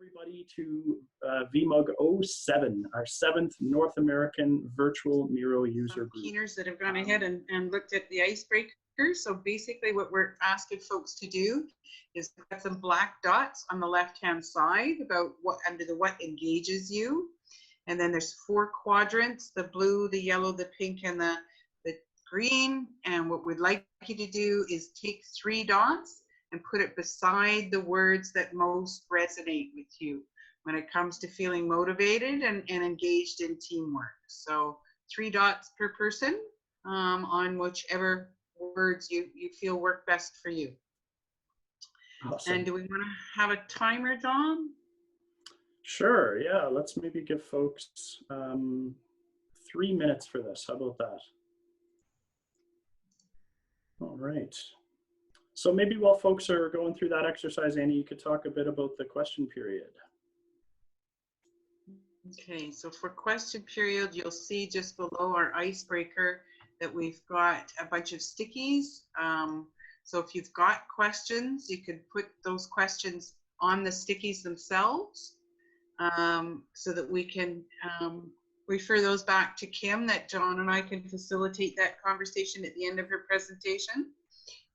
everybody to VMUG 07, our 7th North American Virtual Miro user group. Keeners that have gone ahead and looked at the icebreaker. So basically what we're asking folks to do is put some black dots on the left-hand side about what engages you. And then there's 4 quadrants, the blue, the yellow, the pink, and the green. And what we'd like you to do is take 3 dots and put it beside the words that most resonate with you when it comes to feeling motivated and engaged in teamwork. So 3 dots per person on whichever words you feel work best for you. Awesome. And do we want to have a timer, John? Sure, yeah, let's maybe give folks 3 minutes for this. How about that? All right. So maybe while folks are going through that exercise, Annie, you could talk a bit about the question period. Okay, so for question period, you'll see just below our icebreaker that we've got a bunch of stickies. So if you've got questions, you could put those questions on the stickies themselves so that we can refer those back to Kim, that John and I can facilitate that conversation at the end of her presentation.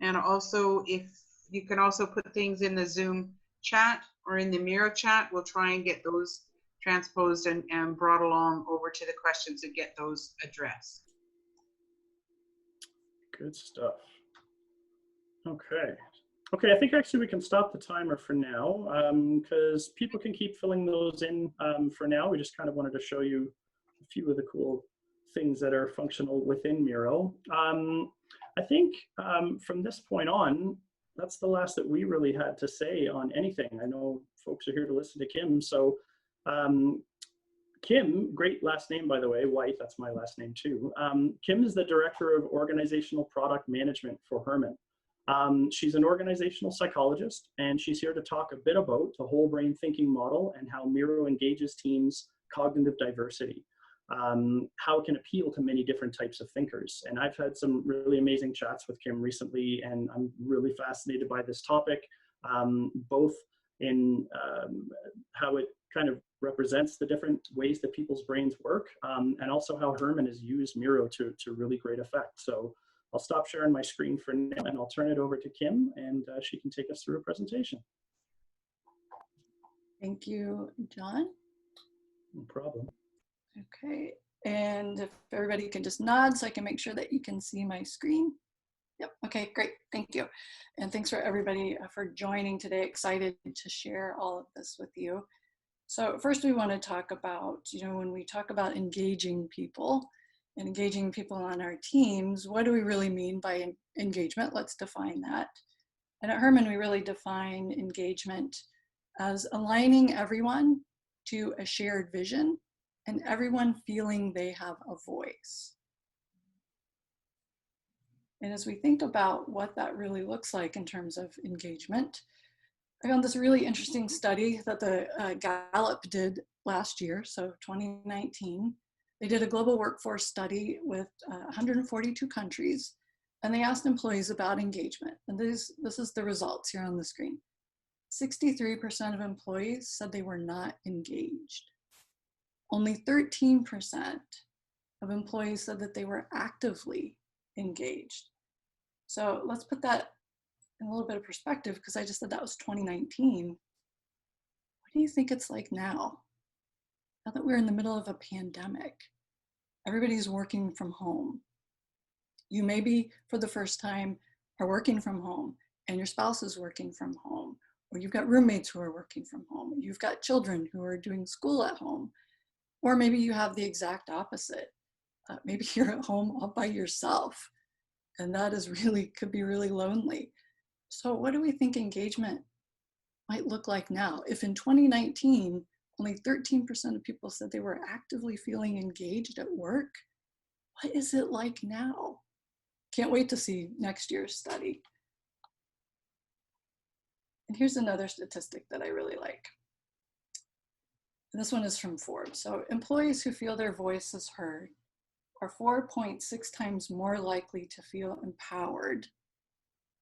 And also, if you can also put things in the Zoom chat or in the Miro chat, we'll try and get those transposed and brought along over to the questions and get those addressed. Good stuff. Okay. Okay, I think actually we can stop the timer for now because people can keep filling those in for now. We just kind of wanted to show you a few of the cool things that are functional within Miro. I think from this point on, that's the last that we really had to say on anything. I know folks are here to listen to Kim. So Kim, great last name, by the way, White, that's my last name too. Kim is the Director of Organizational Product Management for Herman. She's an organizational psychologist, and she's here to talk a bit about the whole brain thinking model and how Miro engages teams' cognitive diversity. How it can appeal to many different types of thinkers. And I've had some really amazing chats with Kim recently, and I'm really fascinated by this topic, both in how it kind of represents the different ways that people's brains work, and also how Herman has used Miro to really great effect. So I'll stop sharing my screen for now, and I'll turn it over to Kim, and she can take us through a presentation. Thank you, John. No problem. Okay, and if everybody can just nod so I can make sure that you can see my screen. Yep, okay, great, thank you. And thanks for everybody for joining today. Excited to share all of this with you. So first we want to talk about, when we talk about engaging people and engaging people on our teams, what do we really mean by engagement? Let's define that. And at Herman, we really define engagement as aligning everyone to a shared vision and everyone feeling they have a voice. And as we think about what that really looks like in terms of engagement, I found this really interesting study that the Gallup did last year, so 2019. They did a global workforce study with 142 countries, and they asked employees about engagement. And this is the results here on the screen. 63% of employees said they were not engaged. Only 13% of employees said that they were actively engaged. So let's put that in a little bit of perspective, because I just said that was 2019. What do you think it's like now? Now that we're in the middle of a pandemic, everybody's working from home. You maybe for the first time are working from home and your spouse is working from home, or you've got roommates who are working from home. You've got children who are doing school at home. Or maybe you have the exact opposite. Maybe you're at home all by yourself, and that is could be really lonely. So what do we think engagement might look like now? If in 2019, only 13% of people said they were actively feeling engaged at work, what is it like now? Can't wait to see next year's study. And here's another statistic that I really like. And this one is from Forbes. So employees who feel their voice is heard are 4.6 times more likely to feel empowered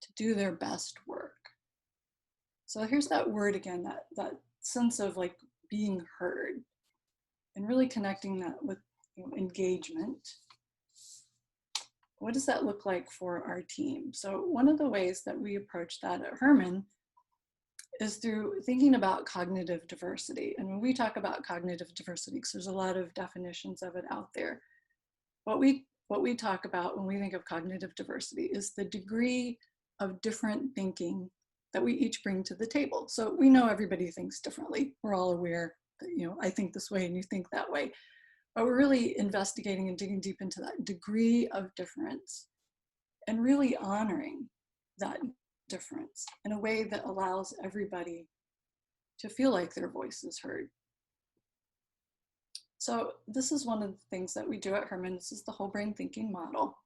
to do their best work. So here's that word again, that sense of like being heard and really connecting that with engagement. What does that look like for our team? So one of the ways that we approach that at Herman is through thinking about cognitive diversity. And when we talk about cognitive diversity, because there's a lot of definitions of it out there, what we talk about when we think of cognitive diversity is the degree of different thinking that we each bring to the table. So we know everybody thinks differently. We're all aware that, I think this way and you think that way. But we're really investigating and digging deep into that degree of difference and really honoring that difference in a way that allows everybody to feel like their voice is heard. So this is one of the things that we do at Herman. This is the whole brain thinking model.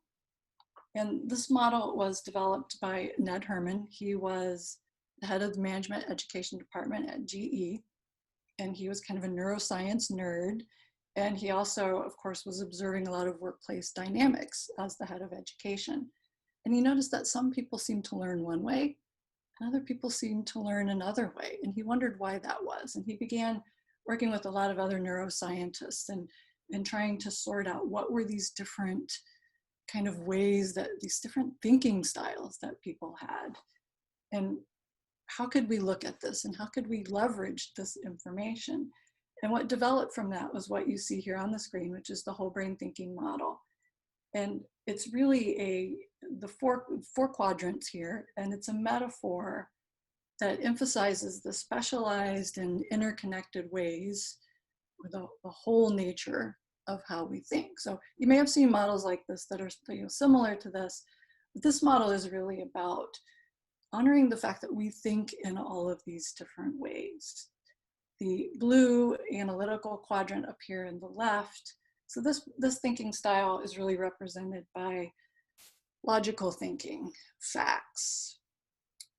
And this model was developed by Ned Herman. He was the head of the management education department at GE. And he was kind of a neuroscience nerd. And he also, of course, was observing a lot of workplace dynamics as the head of education. And he noticed that some people seemed to learn one way, and other people seemed to learn another way. And he wondered why that was. And he began working with a lot of other neuroscientists and trying to sort out what were these different kind of ways that these different thinking styles that people had. And how could we look at this and how could we leverage this information? And what developed from that was what you see here on the screen, which is the whole brain thinking model. And it's really the four quadrants here, and it's a metaphor that emphasizes the specialized and interconnected ways, or the whole nature of how we think. So you may have seen models like this that are similar to this, but this model is really about honoring the fact that we think in all of these different ways. The blue analytical quadrant up here in the left. So this thinking style is really represented by logical thinking, facts,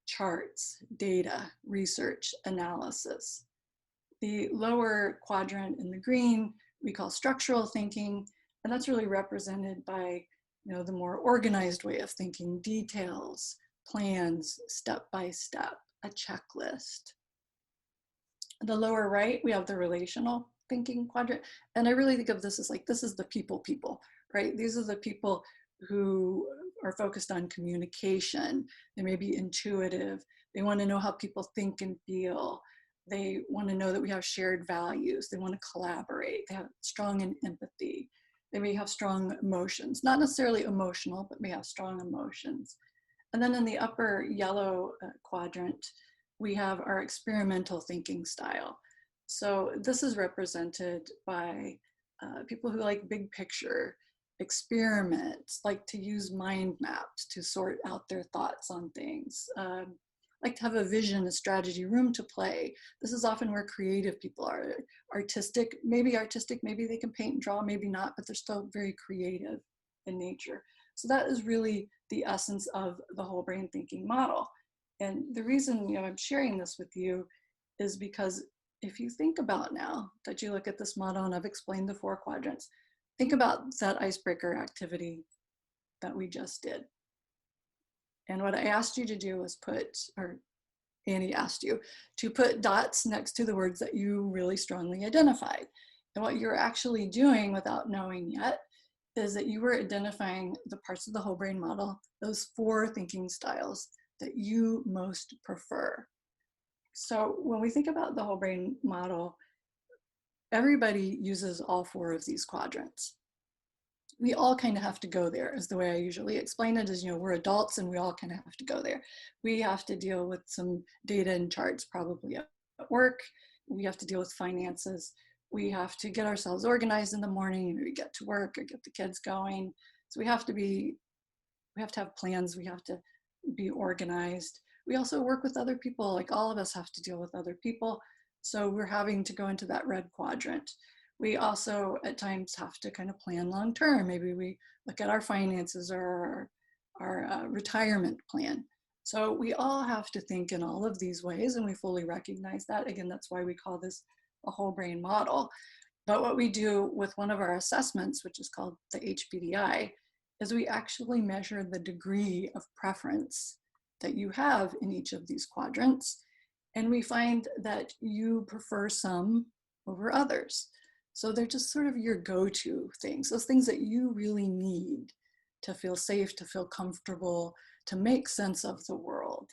charts, data, research, analysis. The lower quadrant in the green we call structural thinking, and that's really represented by the more organized way of thinking, details, plans, step by step, a checklist. The lower right, we have the relational thinking quadrant. And I really think of this as like, this is the people, right? These are the people who are focused on communication. They may be intuitive. They want to know how people think and feel. They want to know that we have shared values. They want to collaborate. They have strong empathy. They may have strong emotions, not necessarily emotional, but may have strong emotions. And then in the upper yellow quadrant, we have our experimental thinking style. So this is represented by people who like big picture, experiment, like to use mind maps to sort out their thoughts on things, like to have a vision, a strategy, room to play. This is often where creative people are. Artistic, maybe they can paint and draw, maybe not, but they're still very creative in nature. So that is really the essence of the whole brain thinking model. And the reason I'm sharing this with you is because if you think about now that you look at this model, and I've explained the 4 quadrants, think about that icebreaker activity that we just did. And what I asked you to do was Annie asked you to put dots next to the words that you really strongly identified. And what you're actually doing without knowing yet is that you were identifying the parts of the whole brain model, those 4 thinking styles that you most prefer. So when we think about the whole brain model, everybody uses all 4 of these quadrants. We all kind of have to go there, is the way I usually explain it, is, we're adults and we all kind of have to go there. We have to deal with some data and charts probably at work. We have to deal with finances. We have to get ourselves organized in the morning, we get to work or get the kids going. So we have to have plans. We have to be organized. We also work with other people, like all of us have to deal with other people. So we're having to go into that red quadrant. We also at times have to kind of plan long-term. Maybe we look at our finances or our retirement plan. So we all have to think in all of these ways, and we fully recognize that. Again, that's why we call this a whole brain model. But what we do with one of our assessments, which is called the HPDI, is we actually measure the degree of preference that you have in each of these quadrants. And we find that you prefer some over others. So they're just sort of your go-to things, those things that you really need to feel safe, to feel comfortable, to make sense of the world.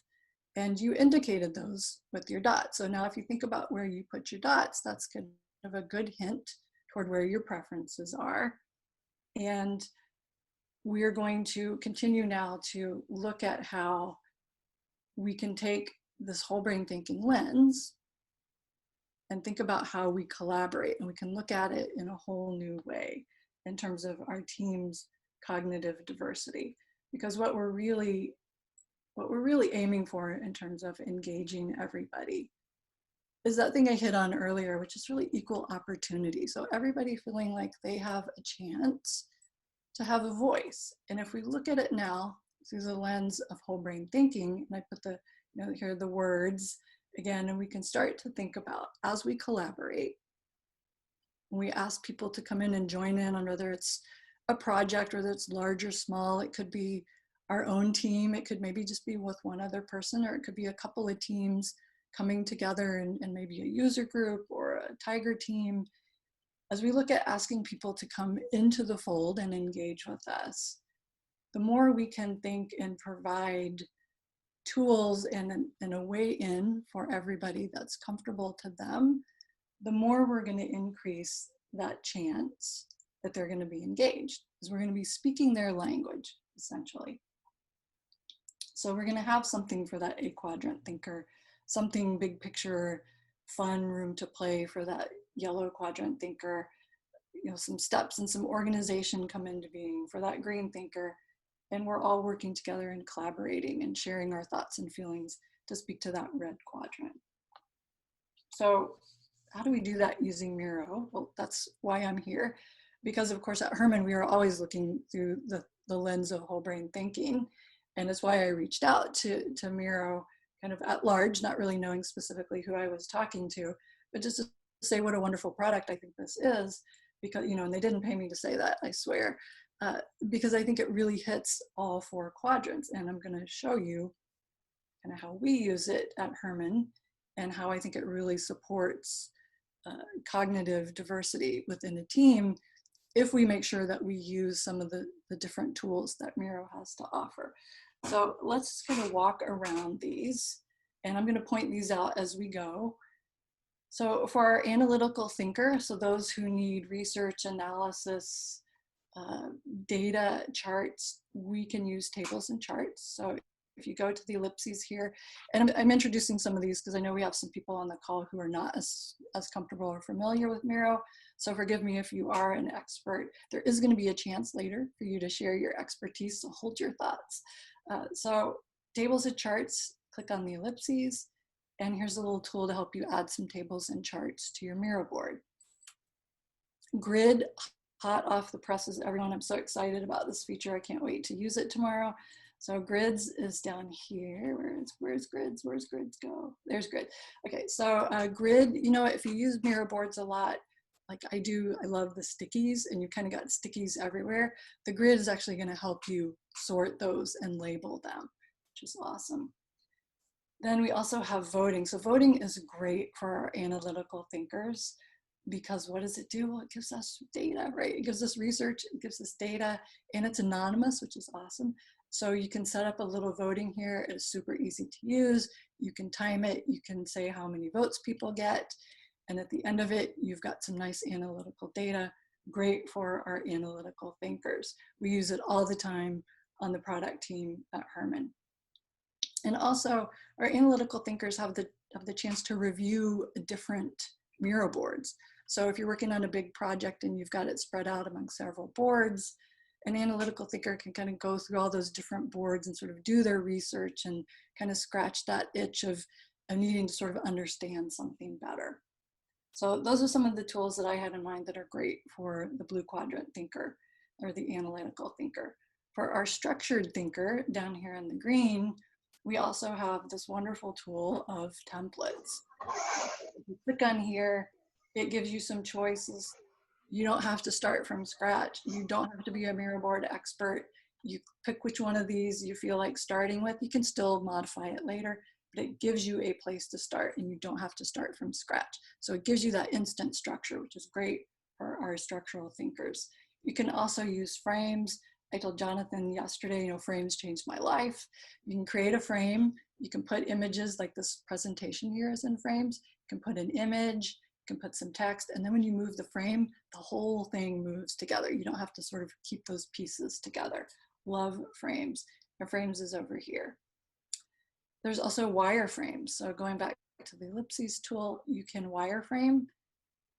And you indicated those with your dots. So now if you think about where you put your dots, that's kind of a good hint toward where your preferences are. And we're going to continue now to look at how we can take this whole brain thinking lens and think about how we collaborate, and we can look at it in a whole new way in terms of our team's cognitive diversity. Because what we're really aiming for in terms of engaging everybody is that thing I hit on earlier, which is really equal opportunity. So everybody feeling like they have a chance to have a voice. And if we look at it now through the lens of whole brain thinking, and I put the, here are the words again, and we can start to think about, as we collaborate, when we ask people to come in and join in on whether it's a project, whether it's large or small, it could be our own team, it could maybe just be with one other person, or it could be a couple of teams coming together and maybe a user group or a tiger team. As we look at asking people to come into the fold and engage with us, the more we can think and provide tools and a way in for everybody that's comfortable to them, the more we're going to increase that chance that they're going to be engaged, because we're going to be speaking their language, essentially. So we're going to have something for that 8-quadrant thinker, something big picture, fun, room to play for that yellow quadrant thinker, some steps and some organization come into being for that green thinker. And we're all working together and collaborating and sharing our thoughts and feelings to speak to that red quadrant. So how do we do that using Miro? Well, that's why I'm here. Because of course at Herman, we are always looking through the lens of whole brain thinking. And it's why I reached out to Miro kind of at large, not really knowing specifically who I was talking to, but just to say what a wonderful product I think this is, because, and they didn't pay me to say that, I swear. Because I think it really hits all 4 quadrants, and I'm going to show you kind of how we use it at Herman and how I think it really supports cognitive diversity within a team if we make sure that we use some of the different tools that Miro has to offer. So let's kind of walk around these, and I'm going to point these out as we go. So for our analytical thinker, so those who need research, analysis, data, charts, we can use tables and charts. So if you go to the ellipses here, and I'm introducing some of these because I know we have some people on the call who are not as comfortable or familiar with Miro. So forgive me if you are an expert. There is going to be a chance later for you to share your expertise, so hold your thoughts. So tables and charts, click on the ellipses, and here's a little tool to help you add some tables and charts to your Miro board. Grid, hot off the presses, everyone. I'm so excited about this feature. I can't wait to use it tomorrow. So grids is down here. Where's grids? Where's grids go? There's grid. Okay, so grid, if you use Miro boards a lot, like I do, I love the stickies, and you kind of got stickies everywhere. The grid is actually going to help you sort those and label them, which is awesome. Then we also have voting. So voting is great for our analytical thinkers, because what does it do? Well, it gives us data, right? It gives us research, it gives us data, and it's anonymous, which is awesome. So you can set up a little voting here. It's super easy to use. You can time it. You can say how many votes people get. And at the end of it, you've got some nice analytical data, great for our analytical thinkers. We use it all the time on the product team at Herman. And also, our analytical thinkers have the chance to review different Miro boards. So if you're working on a big project and you've got it spread out among several boards, an analytical thinker can kind of go through all those different boards and sort of do their research and kind of scratch that itch of needing to sort of understand something better. So those are some of the tools that I had in mind that are great for the blue quadrant thinker or the analytical thinker. For our structured thinker down here in the green, we also have this wonderful tool of templates. If you click on here, it gives you some choices. You don't have to start from scratch. You don't have to be a Miro board expert. You pick which one of these you feel like starting with. You can still modify it later. but it gives you a place to start and you don't have to start from scratch. So it gives you that instant structure, which is great for our structural thinkers. You can also use frames. I told Jonathan yesterday, you know, frames changed my life. You can create a frame. You can put images, like this presentation here is in frames. You can put an image, you can put some text, and then when you move the frame, the whole thing moves together. You don't have to sort of keep those pieces together. Love frames. And frames is over here. There's also wireframes. So going back to the ellipses tool, you can wireframe.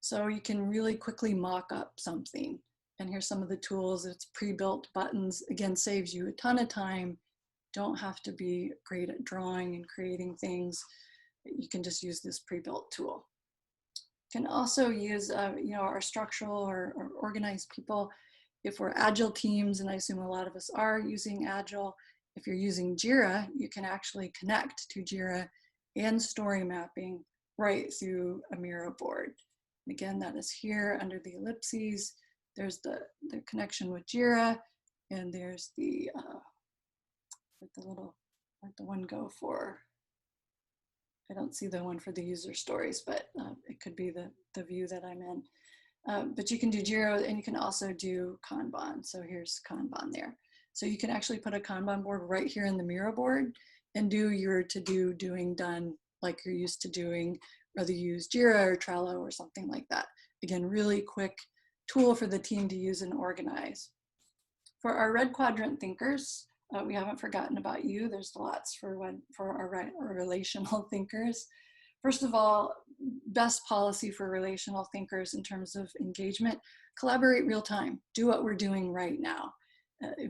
So you can really quickly mock up something. And here's some of the tools. It's pre-built buttons. Again, saves you a ton of time. Don't have to be great at drawing and creating things. You can just use this pre-built tool. You can also use you know, our structural or organized people. If we're agile teams, and I assume a lot of us are using agile, if you're using Jira, you can actually connect to Jira and story mapping right through a Miro board. And again, that is here under the ellipses. There's the connection with Jira, and there's the little, where'd the one go for? I don't see the one for the user stories, but it could be the view that I'm in. But you can do Jira, and you can also do Kanban. So here's Kanban there. So you can actually put a Kanban board right here in the Miro board and do your to-do, doing, done, like you're used to doing, whether you use Jira or Trello or something like that. Again, really quick tool for the team to use and organize. For our red quadrant thinkers, we haven't forgotten about you. There's lots for our relational thinkers. First of all, best policy for relational thinkers in terms of engagement, collaborate real time. Do what we're doing right now.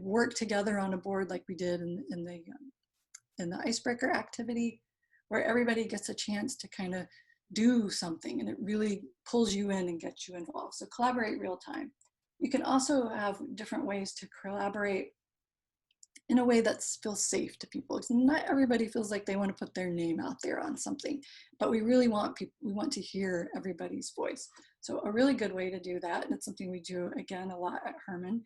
Work together on a board like we did in the icebreaker activity, where everybody gets a chance to kind of do something, and it really pulls you in and gets you involved. So collaborate real time. You can also have different ways to collaborate in a way that feels safe to people. It's not everybody feels like they want to put their name out there on something, but we really want people, we want to hear everybody's voice. So a really good way to do that, and it's something we do again a lot at Herman,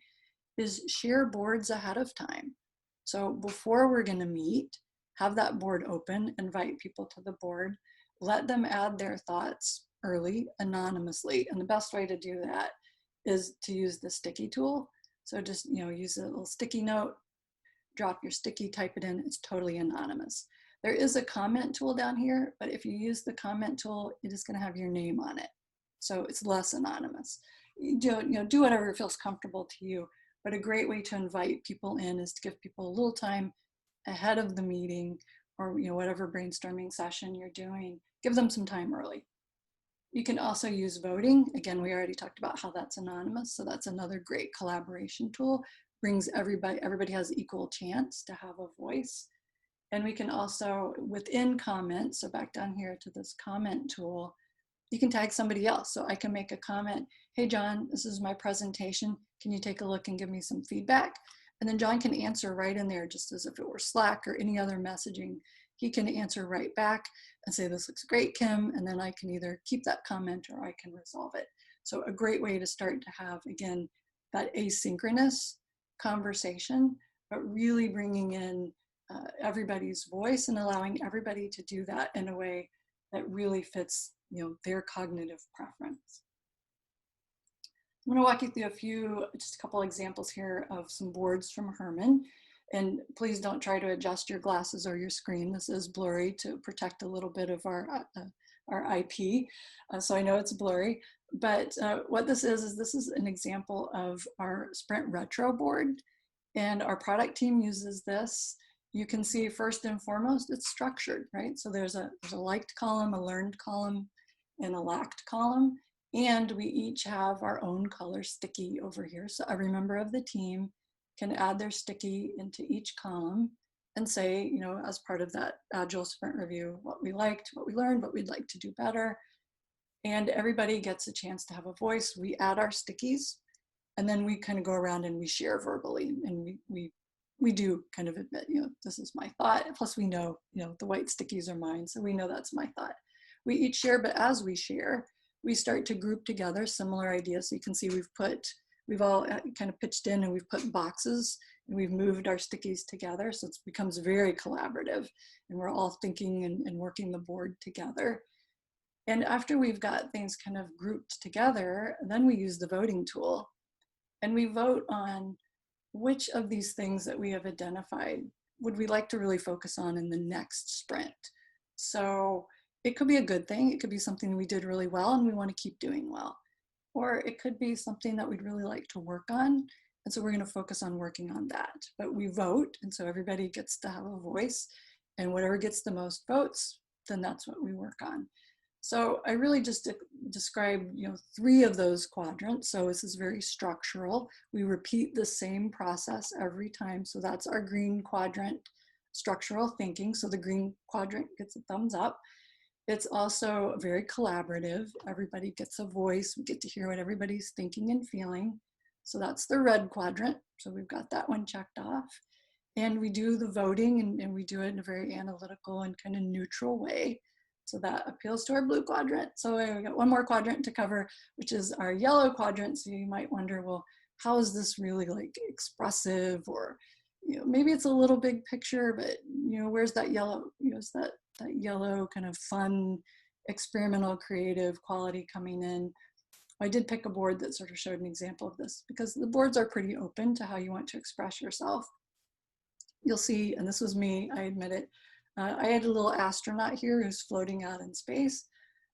is share boards ahead of time. So before we're going to meet, have that board open, invite people to the board, let them add their thoughts early, anonymously. And the best way to do that is to use the sticky tool. So just, you know, use a little sticky note, drop your sticky, type it in, it's totally anonymous. There is a comment tool down here, but if you use the comment tool, it is going to have your name on it. So it's less anonymous. Do whatever feels comfortable to you. But a great way to invite people in is to give people a little time ahead of the meeting, or whatever brainstorming session you're doing, give them some time early. You can also use voting. Again, we already talked about how that's anonymous, so that's another great collaboration tool. Brings everybody has equal chance to have a voice. And we can also, within comments, so back down here to this comment tool, you can tag somebody else. So I can make a comment, hey John, this is my presentation. Can you take a look and give me some feedback? And then John can answer right in there, just as if it were Slack or any other messaging. He can answer right back and say, this looks great, Kim. And then I can either keep that comment or I can resolve it. So a great way to start to have, again, that asynchronous conversation, but really bringing in everybody's voice and allowing everybody to do that in a way that really fits their cognitive preference. I'm going to walk you through just a couple examples here of some boards from Herman. And please don't try to adjust your glasses or your screen. This is blurry to protect a little bit of our IP. So I know it's blurry, but what this is this is an example of our Sprint Retro board. And our product team uses this. You can see first and foremost, it's structured, right? So there's a liked column, a learned column, and a lacked column. And we each have our own color sticky over here. So every member of the team can add their sticky into each column and say, as part of that Agile Sprint Review, what we liked, what we learned, what we'd like to do better. And everybody gets a chance to have a voice. We add our stickies, and then we kind of go around and we share verbally. And we do kind of admit, this is my thought. Plus we know, the white stickies are mine. So we know that's my thought. We each share, but as we share, we start to group together similar ideas. So you can see we've put we've all kind of pitched in and we've put boxes and we've moved our stickies together. So it becomes very collaborative and we're all thinking and working the board together. And after we've got things kind of grouped together, then we use the voting tool and we vote on which of these things that we have identified would we like to really focus on in the next sprint. So it could be a good thing. It could be something we did really well and we want to keep doing well. Or it could be something that we'd really like to work on. And so we're going to focus on working on that. But we vote, and so everybody gets to have a voice. And whatever gets the most votes, then that's what we work on. So I really just described, 3 of those quadrants. So this is very structural. We repeat the same process every time. So that's our green quadrant, structural thinking. So the green quadrant gets a thumbs up. It's also very collaborative. Everybody gets a voice. We get to hear what everybody's thinking and feeling. So that's the red quadrant. So we've got that one checked off. And we do the voting and we do it in a very analytical and kind of neutral way. So that appeals to our blue quadrant. So we got one more quadrant to cover, which is our yellow quadrant. So you might wonder, well, how is this really like expressive, or maybe it's a little big picture, but where's that yellow? Is that yellow kind of fun, experimental, creative quality coming in? I did pick a board that sort of showed an example of this because the boards are pretty open to how you want to express yourself. You'll see, and this was me, I admit it, I had a little astronaut here who's floating out in space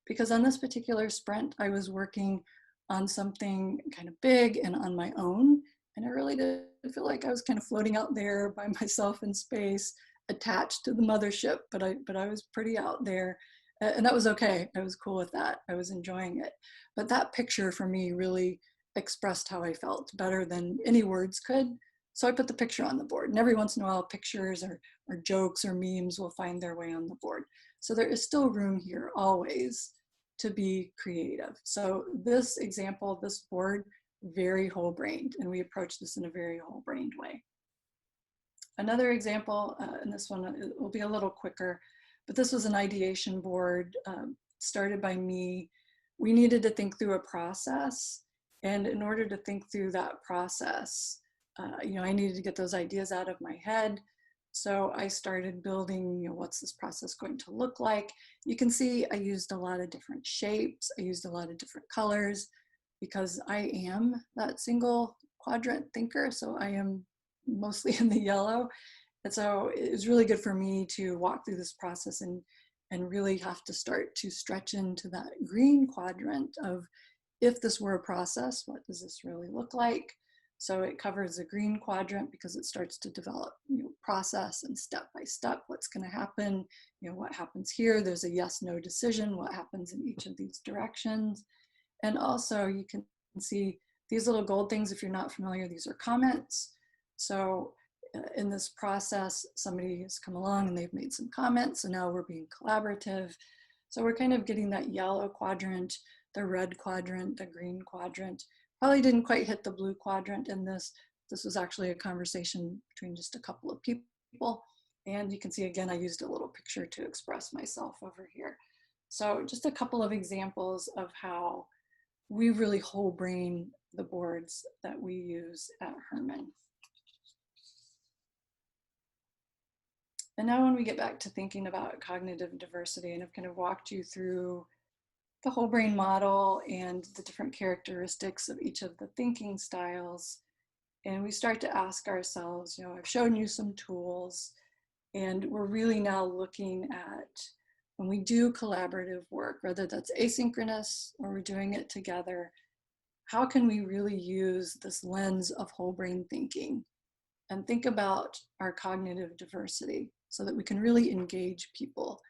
because on this particular sprint, I was working on something kind of big and on my own. And I really did feel like I was kind of floating out there by myself in space, attached to the mothership, but I was pretty out there. And that was okay. I was cool with that. I was enjoying it. But that picture for me really expressed how I felt better than any words could. So I put the picture on the board, and every once in a while pictures or jokes or memes will find their way on the board. So there is still room here always to be creative. So this example, this board, very whole-brained, and we approach this in a very whole-brained way. Another example, and this one will be a little quicker, but this was an ideation board started by me. We needed to think through a process, and in order to think through that process, I needed to get those ideas out of my head. So I started building, what's this process going to look like? You can see I used a lot of different shapes. I used a lot of different colors because I am that single quadrant thinker. So I am mostly in the yellow. And so it was really good for me to walk through this process and really have to start to stretch into that green quadrant of, if this were a process, what does this really look like? So it covers the green quadrant because it starts to develop, process and step by step, what's going to happen, what happens here. There's a yes, no decision, what happens in each of these directions. And also you can see these little gold things. If you're not familiar, these are comments. So in this process, somebody has come along and they've made some comments. So now we're being collaborative. So we're kind of getting that yellow quadrant, the red quadrant, the green quadrant. Probably didn't quite hit the blue quadrant in this. This was actually a conversation between just a couple of people. And you can see, again, I used a little picture to express myself over here. So just a couple of examples of how we really whole brain the boards that we use at Herman. And now when we get back to thinking about cognitive diversity, and I've kind of walked you through the whole brain model and the different characteristics of each of the thinking styles. And we start to ask ourselves, I've shown you some tools, and we're really now looking at when we do collaborative work, whether that's asynchronous or we're doing it together, how can we really use this lens of whole brain thinking and think about our cognitive diversity so that we can really engage people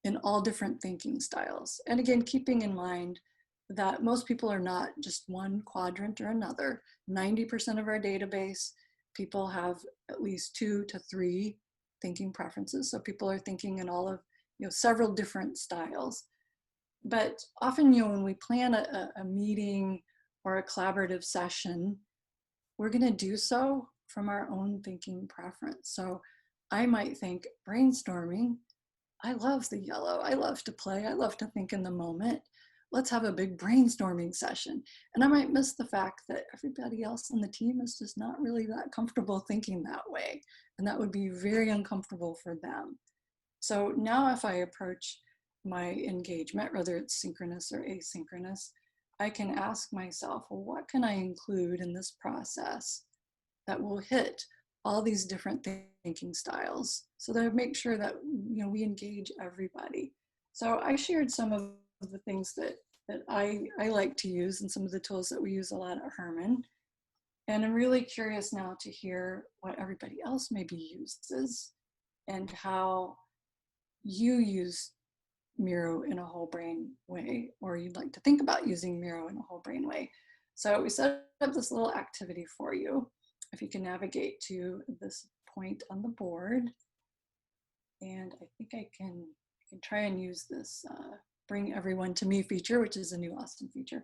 in all different thinking styles. And again, keeping in mind that most people are not just one quadrant or another. 90% of our database, people have at least 2 to 3 thinking preferences. So people are thinking in all of, several different styles. But often, when we plan a meeting or a collaborative session, we're gonna do so from our own thinking preference. So I might think brainstorming, I love the yellow. I love to play. I love to think in the moment. let's have a big brainstorming session. And I might miss the fact that everybody else on the team is just not really that comfortable thinking that way. And that would be very uncomfortable for them. So now if I approach my engagement, whether it's synchronous or asynchronous, I can ask myself, well, what can I include in this process that will hit all these different thinking styles, so that I make sure that, you know, we engage everybody. So I shared some of the things that I like to use and some of the tools that we use a lot at Herman. And I'm really curious now to hear what everybody else maybe uses and how you use Miro in a whole brain way, or you'd like to think about using Miro in a whole brain way. So we set up this little activity for you. If you can navigate to this point on the board, and I think I can try and use this bring everyone to me feature, which is a new awesome feature.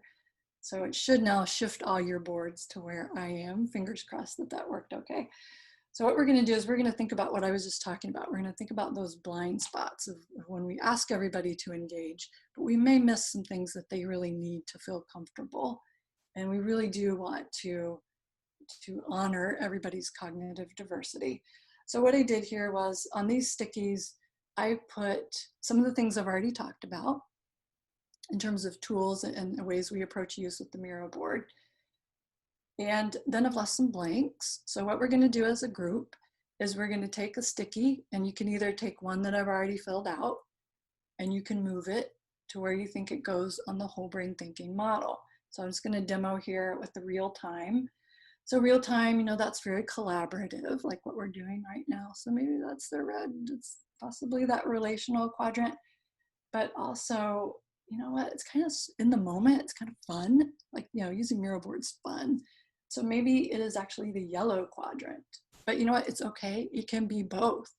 So it should now shift all your boards to where I am. Fingers crossed that that worked okay. So what we're going to do is we're going to think about what I was just talking about. We're going to think about those blind spots of when we ask everybody to engage, but we may miss some things that they really need to feel comfortable. And we really do want to honor everybody's cognitive diversity. So what I did here was on these stickies, I put some of the things I've already talked about in terms of tools and the ways we approach use with the Miro board. And then I've left some blanks. So what we're going to do as a group is we're going to take a sticky, and you can either take one that I've already filled out and you can move it to where you think it goes on the whole brain thinking model. So I'm just going to demo here with the real time. So real time, you know, that's very collaborative, like what we're doing right now. So maybe that's the red, it's possibly that relational quadrant, but also, you know what, it's kind of in the moment, it's kind of fun. Like, you know, using Miro board's fun. So maybe it is actually the yellow quadrant, but you know what, it's okay. It can be both,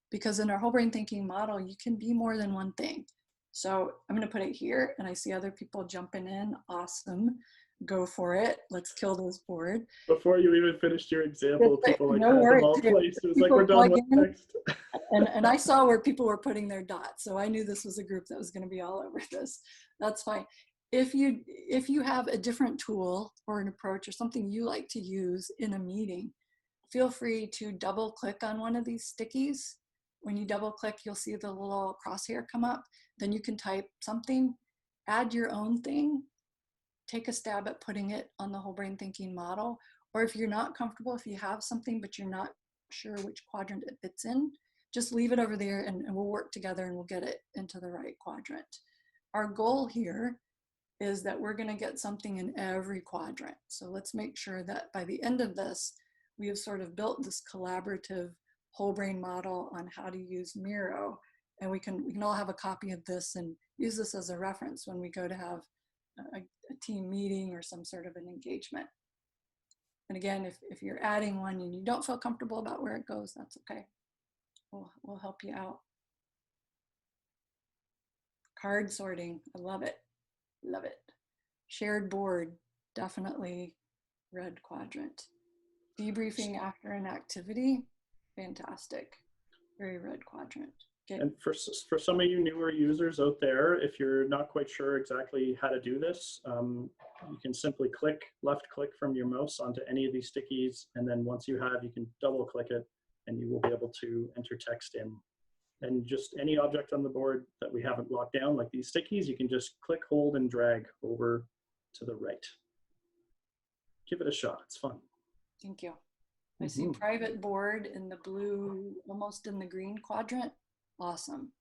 because in our whole brain thinking model, you can be more than one thing. So I'm going to put it here, and I see other people jumping in. Awesome. Go for it. Let's kill this board. Before you even finished your example, people like no had worries. them all placed. It was like, we're done with next. And I saw where people were putting their dots. So I knew this was a group that was going to be all over this. That's fine. If you have a different tool or an approach or something you like to use in a meeting, feel free to double click on one of these stickies. When you double click, you'll see the little crosshair come up. Then you can type something, add your own thing, take a stab at putting it on the whole brain thinking model. Or if you're not comfortable, if you have something but you're not sure which quadrant it fits in, just leave it over there and we'll work together and we'll get it into the right quadrant. Our goal here is that we're going to get something in every quadrant. So let's make sure that by the end of this, we have sort of built this collaborative whole brain model on how to use Miro. And we can all have a copy of this and use this as a reference when we go to have a team meeting or some sort of an engagement. And again, if you're adding one and you don't feel comfortable about where it goes, that's okay. We'll help you out. Card sorting, I love it. Love it. Shared board, definitely red quadrant. Debriefing after an activity, fantastic. Very red quadrant. And for some of you newer users out there, if you're not quite sure exactly how to do this, you can simply left click from your mouse onto any of these stickies. And then once you have, you can double click it and you will be able to enter text in. And just any object on the board that we haven't locked down, like these stickies, you can just click, hold, and drag over to the right. Give it a shot, it's fun. Thank you. I see private board in the blue, almost in the green quadrant. Awesome.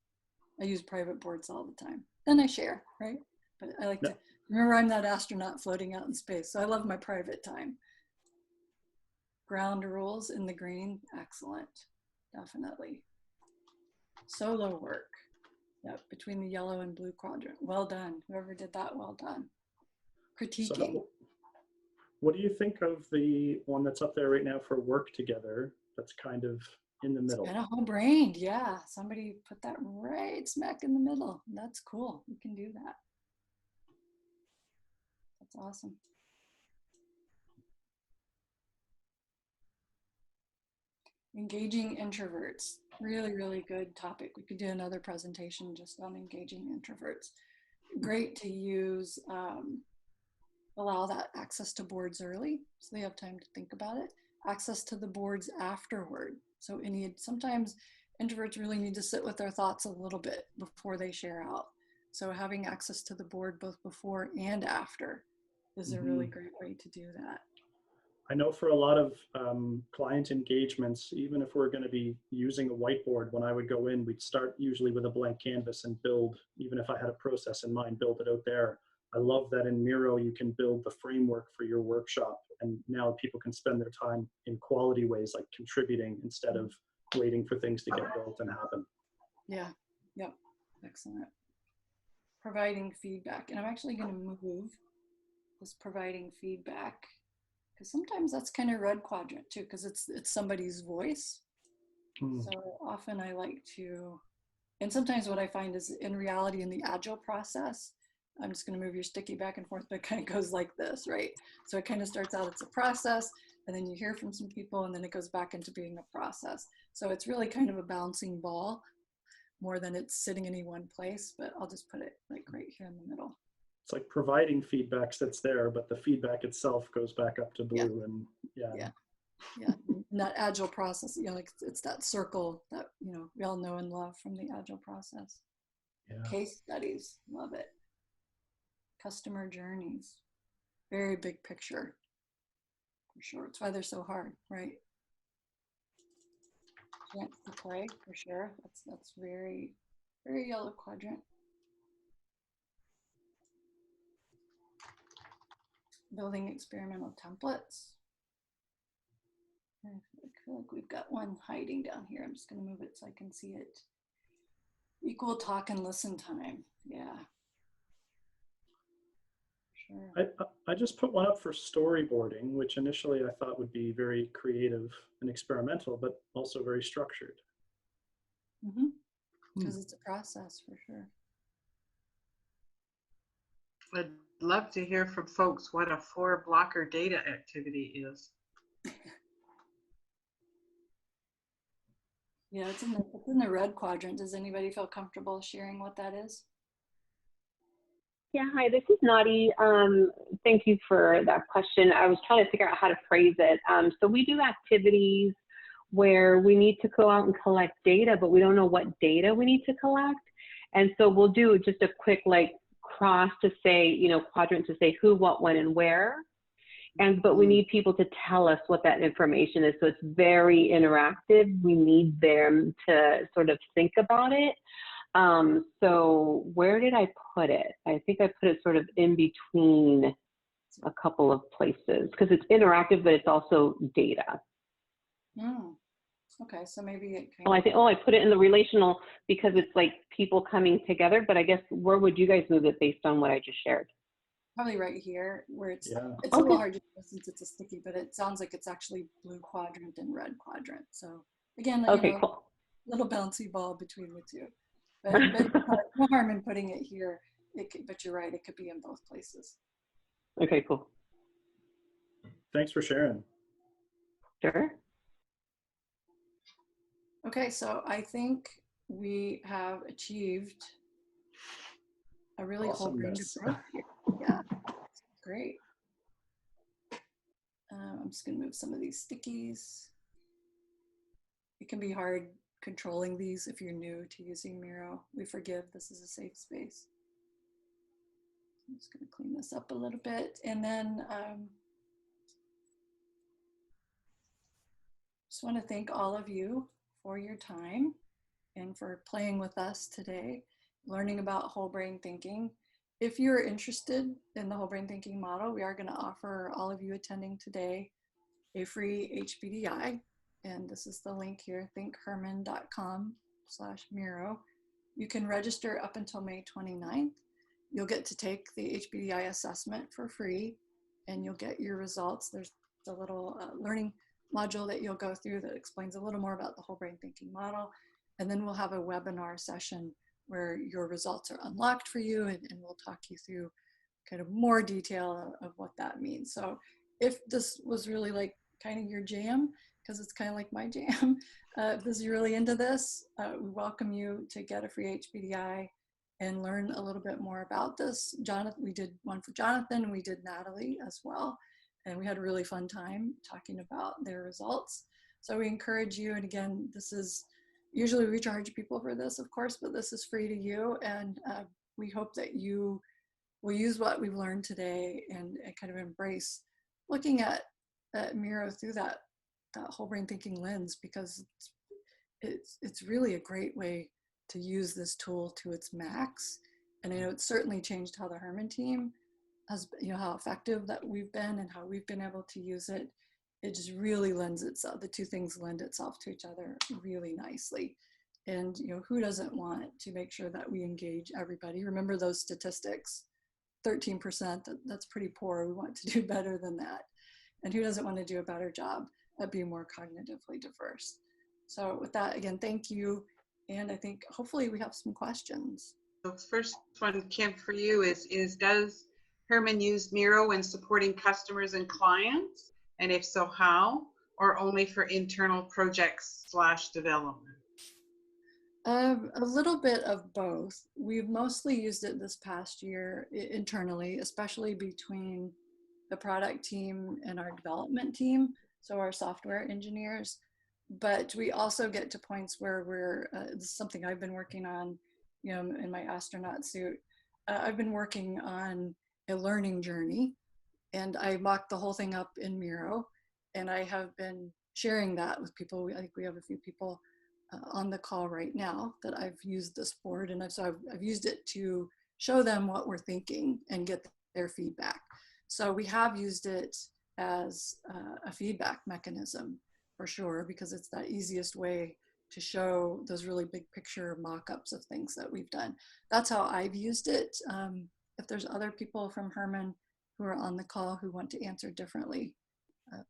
I use private boards all the time. Then I share, right? But I like to remember I'm that astronaut floating out in space. So I love my private time. Ground rules in the green, excellent. Definitely. Solo work. Yep, between the yellow and blue quadrant. Well done. Whoever did that, well done. Critiquing. So what do you think of the one that's up there right now for work together? That's kind of in the middle. And a whole brain, yeah. Somebody put that right smack in the middle. That's cool. We can do that. That's awesome. Engaging introverts. Really, really good topic. We could do another presentation just on engaging introverts. great to use, allow that access to boards early so they have time to think about it. Access to the boards afterward. So sometimes introverts really need to sit with their thoughts a little bit before they share out. So having access to the board both before and after is a really great way to do that. I know for a lot of client engagements, even if we're going to be using a whiteboard, when I would go in, we'd start usually with a blank canvas and build, even if I had a process in mind, build it out there. I love that in Miro, you can build the framework for your workshop. And now people can spend their time in quality ways, like contributing instead of waiting for things to get built and happen. Yeah, yep, excellent. Providing feedback. And I'm actually going to move this providing feedback, because sometimes that's kind of red quadrant too, because it's somebody's voice. So often I like to, and sometimes what I find is in reality in the agile process, I'm just going to move your sticky back and forth, but it kind of goes like this, right? So it kind of starts out, it's a process, and then you hear from some people, and then it goes back into being a process. So it's really kind of a bouncing ball more than it's sitting in any one place, but I'll just put it like right here in the middle. It's like providing feedback that's there, but the feedback itself goes back up to blue. And yeah. And that agile process, like it's that circle that, we all know and love from the agile process. Yeah. Case studies, love it. Customer journeys, very big picture, for sure. It's why they're so hard, right? Chance to play, for sure. That's very, very yellow quadrant. Building experimental templates. I feel like we've got one hiding down here. I'm just going to move it so I can see it. Equal talk and listen time. Yeah. Sure. I just put one up for storyboarding, which initially I thought would be very creative and experimental, but also very structured. Because it's a process, for sure. I'd love to hear from folks what a 4-blocker data activity is. Yeah, it's in the red quadrant. Does anybody feel comfortable sharing what that is? Yeah, hi, this is Nadi. Thank you for that question. I was trying to figure out how to phrase it. So we do activities where we need to go out and collect data, but we don't know what data we need to collect. And so we'll do just a quick cross to say, quadrant to say who, what, when, and where. But we need people to tell us what that information is. So it's very interactive. We need them to sort of think about it. So where did I put it? I think I put it sort of in between a couple of places because it's interactive, but it's also data. Okay, so maybe it can... I put it in the relational because it's like people coming together, but I guess where would you guys move it based on what I just shared? Probably right here where it's a little hard to do since it's a sticky, but it sounds like it's actually blue quadrant and red quadrant. So again, Cool. Little bouncy ball between the two. But no harm in putting it here. But you're right, it could be in both places. Okay, cool. Thanks for sharing. Sure. Okay, so I think we have achieved a really whole range of growth here. Yeah, great. I'm just going to move some of these stickies. It can be hard controlling these if you're new to using Miro. We forgive, this is a safe space. I'm just going to clean this up a little bit. And then just want to thank all of you for your time and for playing with us today, learning about whole brain thinking. If you're interested in the whole brain thinking model, we are going to offer all of you attending today a free HPDI. And this is the link here, thinkherman.com/Miro. You can register up until May 29th. You'll get to take the HPDI assessment for free and you'll get your results. There's a little learning module that you'll go through that explains a little more about the whole brain thinking model. And then we'll have a webinar session where your results are unlocked for you and we'll talk you through kind of more detail of what that means. So if this was really like kind of your jam, because it's kind of like my jam, if you're really into this, we welcome you to get a free HPDI. and learn a little bit more about this. Jonathan, we did one for Jonathan, we did Natalie as well, and we had a really fun time talking about their results. So we encourage you, and again, this is, usually we charge people for this, of course, but this is free to you, and we hope that you will use what we've learned today and kind of embrace looking at Miro through that whole brain thinking lens, because it's really a great way to use this tool to its max. And I know it's certainly changed how the Herman team has, how effective that we've been and how we've been able to use it. It just really lends itself, the two things lend itself to each other really nicely. And who doesn't want to make sure that we engage everybody? Remember those statistics, 13%, that's pretty poor. We want to do better than that. And who doesn't want to do a better job at being more cognitively diverse? So with that, again, thank you. And I think hopefully we have some questions. So first one, Kim, for you is does Herman use Miro in supporting customers and clients? And if so, how? Or only for internal projects / development? A little bit of both. We've mostly used it this past year internally, especially between the product team and our development team, so our software engineers. But we also get to points where this is something I've been working on, in my astronaut suit. I've been working on a learning journey, and I mocked the whole thing up in Miro, and I have been sharing that with people. I think we have a few people on the call right now that I've used this board, and I've used it to show them what we're thinking and get their feedback. So we have used it as a feedback mechanism for sure, because it's that easiest way to show those really big picture mock-ups of things that we've done. That's how I've used it. If there's other people from Herman who are on the call who want to answer differently,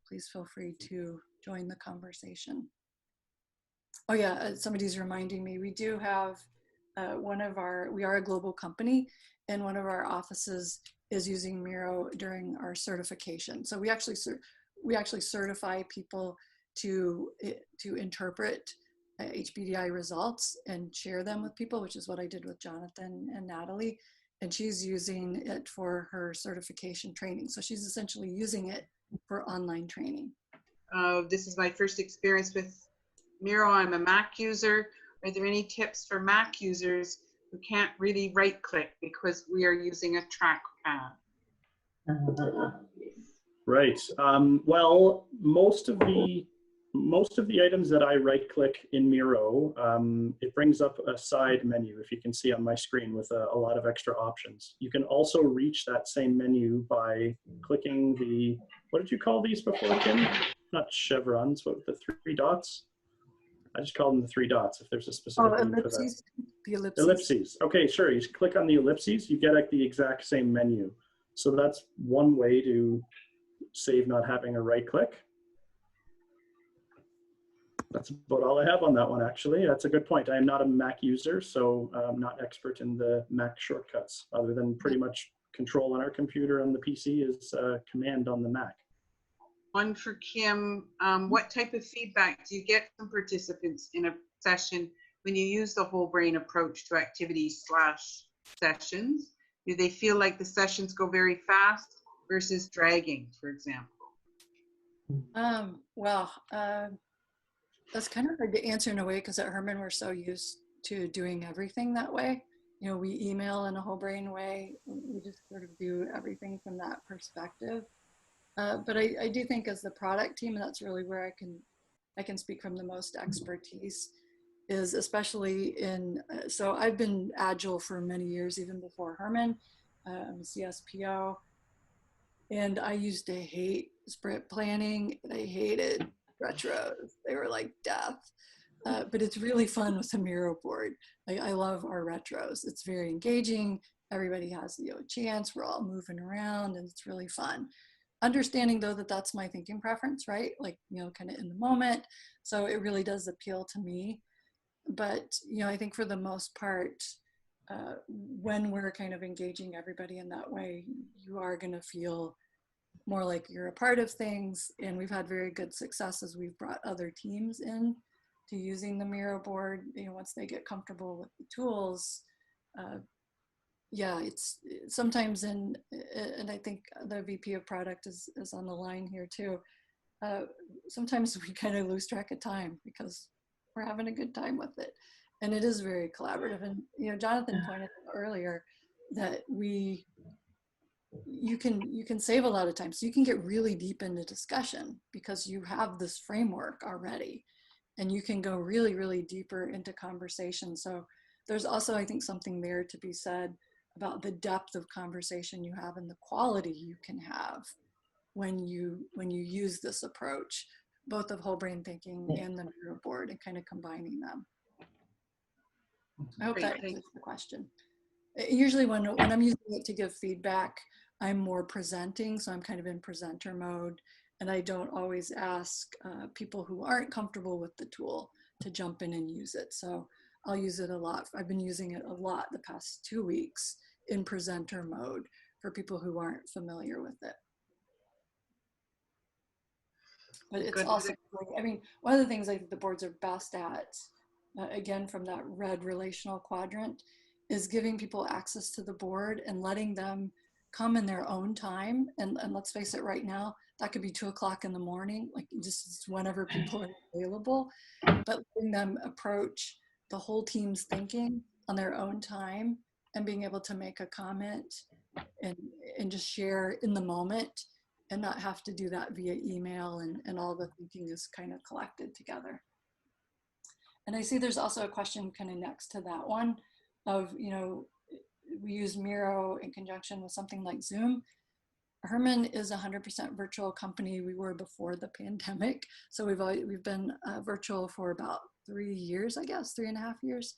please feel free to join the conversation. Oh yeah, somebody's reminding me, we do have we are a global company, and one of our offices is using Miro during our certification. So we actually certify people to interpret HPDI results and share them with people, which is what I did with Jonathan and Natalie. And she's using it for her certification training. So she's essentially using it for online training. This is my first experience with Miro. I'm a Mac user. Are there any tips for Mac users who can't really right click because we are using a trackpad? Right. Well, most of the items that I right click in Miro, it brings up a side menu, if you can see on my screen, with a lot of extra options. You can also reach that same menu by clicking the, what did you call these before, Kim? Not chevrons, but the 3 dots? I just call them the 3 dots if there's a specific name for that. The ellipses. Ellipses. Okay, sure. You click on the ellipses, you get like the exact same menu. So that's one way to save not having a right click. That's about all I have on that one, actually. That's a good point. I am not a Mac user, so I'm not expert in the Mac shortcuts, other than pretty much control on our computer on the PC is command on the Mac. One for Kim. What type of feedback do you get from participants in a session when you use the whole brain approach to activities / sessions? Do they feel like the sessions go very fast versus dragging, for example? That's kind of hard to answer in a way, because at Herman we're so used to doing everything that way. We email in a whole brain way. We just sort of do everything from that perspective. But I do think as the product team, and that's really where I can speak from the most expertise, is especially in, so I've been agile for many years, even before Herman. I'm a CSPO, and I used to hate sprint planning, and I hated retros. They were like death. But it's really fun with the Miro board. I love our retros. It's very engaging. Everybody has a chance. We're all moving around, and it's really fun. Understanding though that that's my thinking preference, right? Like, kind of in the moment. So it really does appeal to me. But, I think for the most part, when we're kind of engaging everybody in that way, you are going to feel more like you're a part of things. And we've had very good success as we've brought other teams in to using the Miro board. Once they get comfortable with the tools, yeah, it's sometimes and I think the VP of product is on the line here too. Sometimes we kind of lose track of time because we're having a good time with it. And it is very collaborative. And, you know, Jonathan pointed out earlier that you can save a lot of time. So you can get really deep into discussion because you have this framework already and you can go really, really deeper into conversation. So there's also, I think, something there to be said about the depth of conversation you have and the quality you can have when you use this approach, both of whole brain thinking and the Miro board, and kind of combining them. I hope that answers the question. Usually when I'm using it to give feedback, I'm more presenting, so I'm kind of in presenter mode, and I don't always ask people who aren't comfortable with the tool to jump in and use it. So I'll use it a lot. I've been using it a lot the past 2 weeks in presenter mode for people who aren't familiar with it. But it's also, I mean, one of the things I think the boards are best at, again, from that red relational quadrant, is giving people access to the board and letting them come in their own time. And let's face it, right now, that could be 2 o'clock in the morning, like just whenever people are available, but letting them approach the whole team's thinking on their own time and being able to make a comment and just share in the moment and not have to do that via email and all the thinking is kind of collected together. And I see there's also a question kind of next to that one of, you know, we use Miro in conjunction with something like Zoom. Herman is a 100% virtual company. We were before the pandemic. So we've been virtual for about 3 years, I guess, 3.5 years.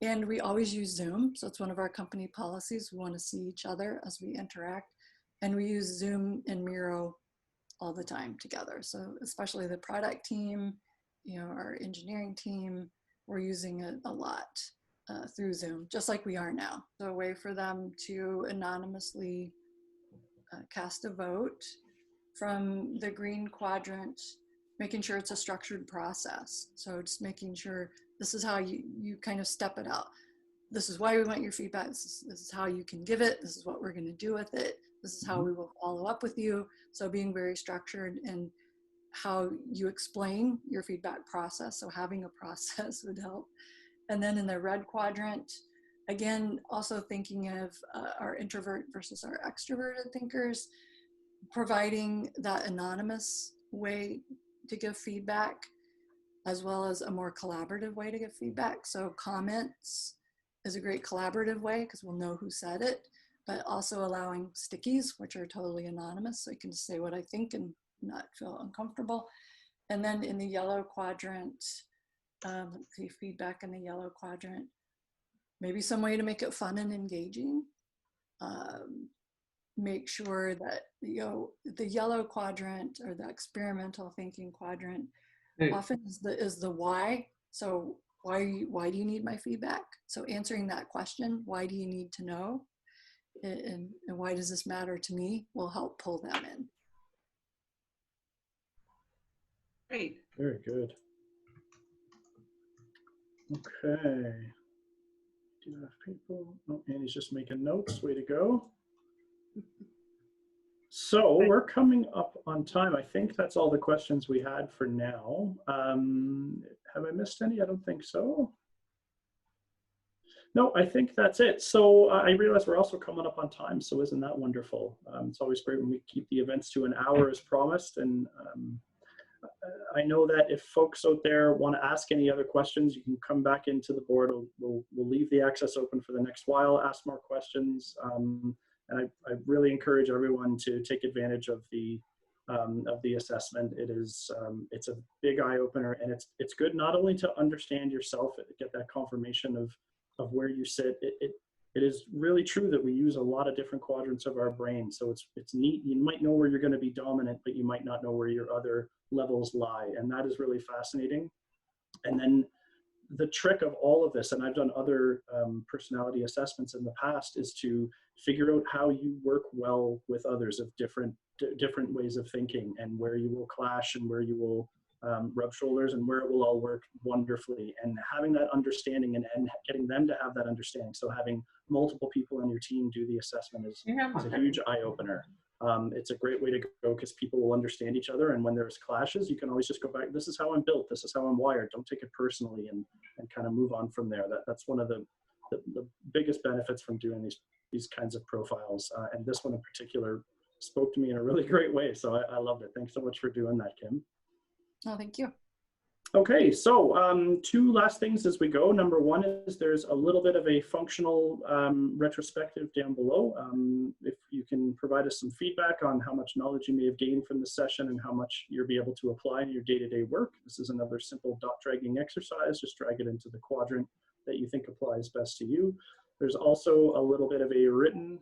And we always use Zoom. So it's one of our company policies. We want to see each other as we interact. And we use Zoom and Miro all the time together. So especially the product team, you know, our engineering team, we're using it a lot through Zoom, just like we are now. So a way for them to anonymously cast a vote from the green quadrant, making sure it's a structured process. So just making sure this is how you kind of step it out. This is why we want your feedback. This is how you can give it. This is what we're going to do with it. This is how we will follow up with you. So being very structured and how you explain your feedback process. So having a process would help. And then in the red quadrant, again, also thinking of our introvert versus our extroverted thinkers, providing that anonymous way to give feedback, as well as a more collaborative way to give feedback. So comments is a great collaborative way because we'll know who said it, but also allowing stickies, which are totally anonymous. So I can just say what I think and not feel uncomfortable. And then in the yellow quadrant, let's see, feedback in the yellow quadrant, maybe some way to make it fun and engaging. Make sure that, you know, the yellow quadrant or the experimental thinking quadrant often is the why. So why do you need my feedback? So answering that question, why do you need to know? And why does this matter to me, will help pull them in. Great. Very good. Okay. Do you have people? Oh, Annie's just making notes. Way to go. So we're coming up on time. I think that's all the questions we had for now. Have I missed any? I don't think so. No, I think that's it. So I realize we're also coming up on time. So isn't that wonderful? It's always great when we keep the events to an hour as promised. And I know that if folks out there want to ask any other questions, you can come back into the board. We'll leave the access open for the next while, ask more questions. And I really encourage everyone to take advantage of the assessment. It's a big eye opener, and it's good not only to understand yourself, get that confirmation of where you sit. It is really true that we use a lot of different quadrants of our brain. So it's neat. You might know where you're going to be dominant, but you might not know where your other levels lie. And that is really fascinating. And then the trick of all of this, and I've done other personality assessments in the past, is to figure out how you work well with others of different ways of thinking, and where you will clash and where you will rub shoulders and where it will all work wonderfully. And having that understanding and getting them to have that understanding. So having multiple people on your team do the assessment is a huge eye-opener. It's a great way to go because people will understand each other. And when there's clashes, you can always just go back. This is how I'm built. This is how I'm wired. Don't take it personally and kind of move on from there. That's one of the biggest benefits from doing these kinds of profiles. And this one in particular spoke to me in a really great way. So I loved it. Thanks so much for doing that, Kim. Oh, thank you. Okay, so two last things as we go. Number one is there's a little bit of a functional retrospective down below. If you can provide us some feedback on how much knowledge you may have gained from the session and how much you'll be able to apply in your day-to-day work. This is another simple dot dragging exercise. Just drag it into the quadrant that you think applies best to you. There's also a little bit of a written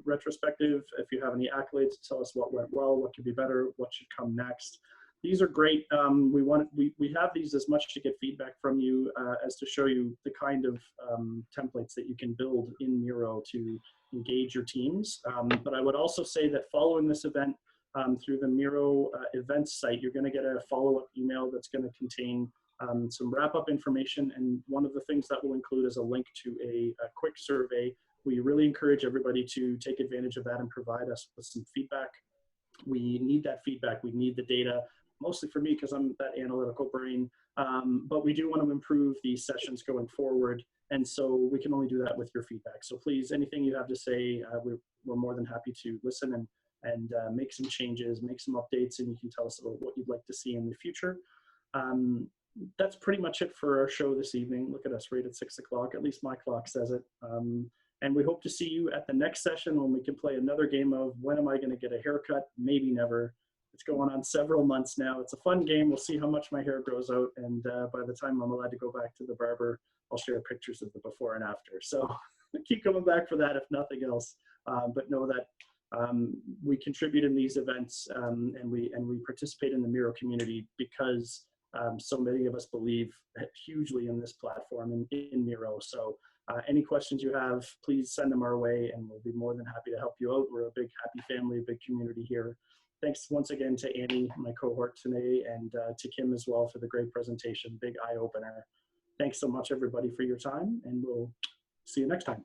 retrospective. If you have any accolades to tell us what went well, what could be better, what should come next. These are great. We have these as much to get feedback from you as to show you the kind of templates that you can build in Miro to engage your teams. But I would also say that following this event through the Miro events site, you're going to get a follow-up email that's going to contain some wrap-up information. And one of the things that will include is a link to a quick survey. We really encourage everybody to take advantage of that and provide us with some feedback. We need that feedback. We need the data. Mostly for me because I'm that analytical brain, but we do want to improve these sessions going forward, and so we can only do that with your feedback. So please, anything you have to say, we're more than happy to listen and make some changes, make some updates, and you can tell us about what you'd like to see in the future. That's pretty much it for our show this evening. Look at us right at 6 o'clock, at least my clock says it. And we hope to see you at the next session when we can play another game of when am I going to get a haircut? Maybe never. It's going on several months now. It's a fun game. We'll see how much my hair grows out. And by the time I'm allowed to go back to the barber, I'll share pictures of the before and after. So keep coming back for that if nothing else. But know that we contribute in these events and we participate in the Miro community because so many of us believe hugely in this platform in Miro. So any questions you have, please send them our way and we'll be more than happy to help you out. We're a big happy family, a big community here. Thanks once again to Annie, my cohort today, and to Kim as well for the great presentation, big eye opener. Thanks so much everybody for your time and we'll see you next time.